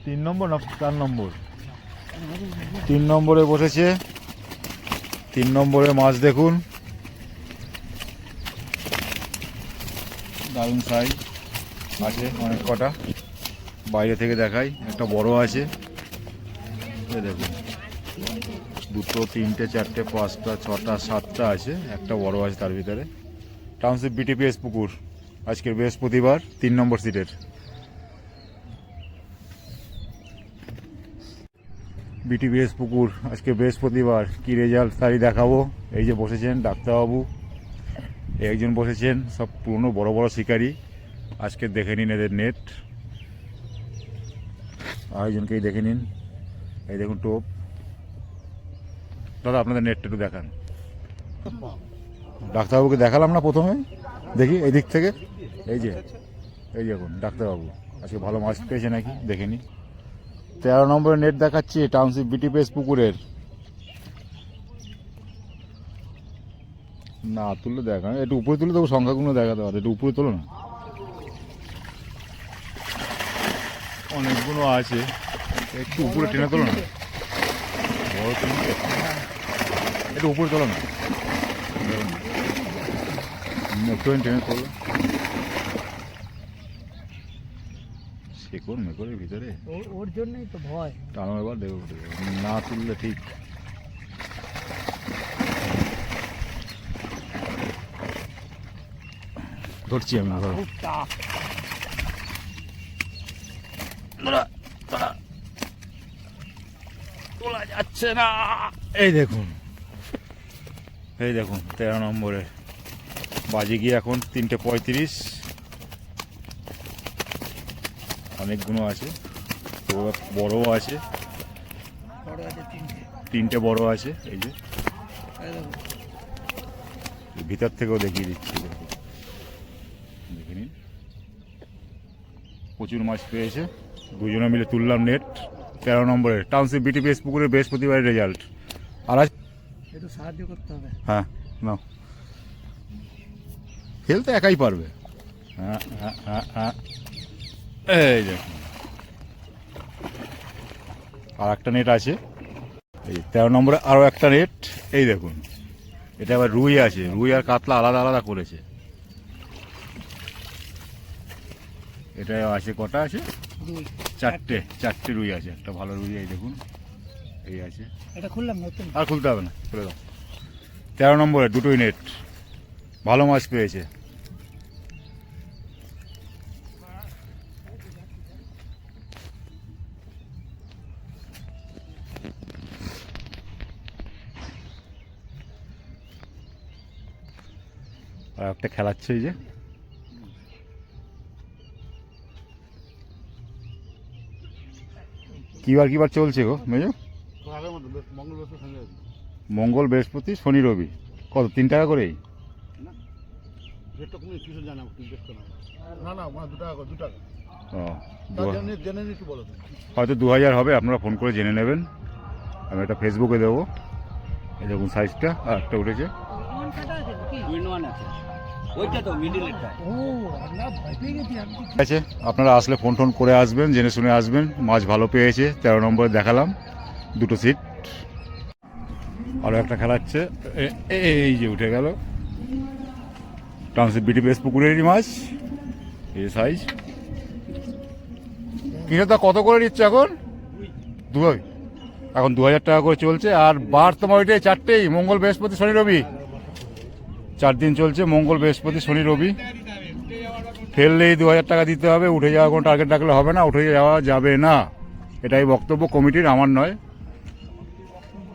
3 নম্বর না 4 নম্বর? 3 নম্বরে বসেছে। 3 নম্বরে মাছ দেখুন, দারুণ সাইজ আছে অনেক কটা। বাইরে থেকে দেখাই, একটা বড় আছে দেখুন, 2, 3, 4, 5, 6, 7টা আছে, একটা বড় আছে তার ভিতরে। টাউনশিপ বিটিপিএস পুকুর, আজকের বৃহস্পতিবার, 3 নম্বর সিটের। বিটিপিএস পুকুর আজকে বৃহস্পতিবার, কি রেজাল্ট তাই দেখাবো। এই যে বসেছেন ডাক্তারবাবু, একজন বসেছেন, সব পুরনো বড় বড় শিকারি। আজকে দেখে নিন এদের নেট, আরেকজনকেই দেখে নিন। এই দেখুন টোপ। দাদা আপনাদের নেটটা একটু দেখান। ডাক্তারবাবুকে দেখালাম না প্রথমে, দেখি এই দিক থেকে। এই যে এই দেখুন ডাক্তারবাবু আজকে ভালো মাছ পেয়েছে নাকি দেখে নিন। 13 নম্বরের নেট দেখাচ্ছি টাউনশিপ বিটিপিএস পুকুরের। না তুললে দেখা, একটু উপরে তুলে দেবো, সংখ্যাগুলো দেখাতে পারে, একটু উপরে তোলো না। অনেকগুলো আছে, একটু উপরে টেনে তোলো না, বড় টেনে একটু উপরে তোলো না, একটু টেনে তোলো। শেকড় মেকড়ের ভিতরে, ওর জন্যই তো ভয়। টানো এবার দেখো, না তুললে ঠিক। ধরছি আমি, তোলা যাচ্ছে না। এই দেখুন, এই দেখুন 13 নম্বরে বাজে গিয়ে এখন 3:35। অনেকগুলো আছে, বড় আছে, 3টে বড় আছে। এই যে ভিতর থেকেও দেখিয়ে দিচ্ছি, দেখে নিন। প্রচুর মাছ পেয়েছে, দুজনে মিলে তুললাম নেট। 13 নম্বরে টাউনশিপ বিটিপিএস পুকুরের বৃহস্পতিবারের রেজাল্ট। আর আজ একটু সাহায্য করতে হবে। হ্যাঁ নাও, খেলতে একাই পারবে। হ্যাঁ হ্যাঁ হ্যাঁ হ্যাঁ, এই দেখুন আর একটা নেট আছে। এই 13 নম্বরে আরও একটা নেট, এই দেখুন। এটা আবার রুই আছে, রুই আর কাতলা আলাদা আলাদা করেছে। এটা আছে, কটা আছে? 4টে রুই আছে, একটা ভালো রুই। এই দেখুন, এই আছে। এটা খুললাম নতুন, আর খুলতে হবে না, খুলে দাও। 13 নম্বরে দুটোই নেট, ভালো মাছ পেয়েছে। আর একটা খেলাচ্ছে, এই যে কিবার চলছে গো মেজো? মঙ্গল বৃহস্পতি শনি রবি, কত 3 টাকা করেই? হয়তো 2000 হবে, আপনারা ফোন করে জেনে নেবেন। আমি এটা ফেসবুকে দেবো। এই দেখুন সাইজটা, আর একটা উঠেছে। আছে, আপনারা আসলে ফোন টোন করে আসবেন, জেনে শুনে আসবেন। মাছ ভালো পেয়েছে, 13 নম্বরে দেখালাম, 2টো সিট। আরও একটা খেলাচ্ছে, এই যে উঠে গেল, টাউনশিপ বিটিপিএস পুকুরেরই মাছ, এই সাইজ। কিনে তা কত করে নিচ্ছে এখন? এখন 2000 টাকা করে চলছে। আর বার তোমার ওইটাই 4টেই, মঙ্গল বৃহস্পতি শনি রবি, 4 দিন চলছে, মঙ্গল বৃহস্পতি শনি রবি। ফেললেই 2000 টাকা দিতে হবে, উঠে যাওয়ার কোনো টার্গেট রাখলে হবে না, উঠে যাওয়া যাবে না। এটাই বক্তব্য কমিটির, আমার নয়।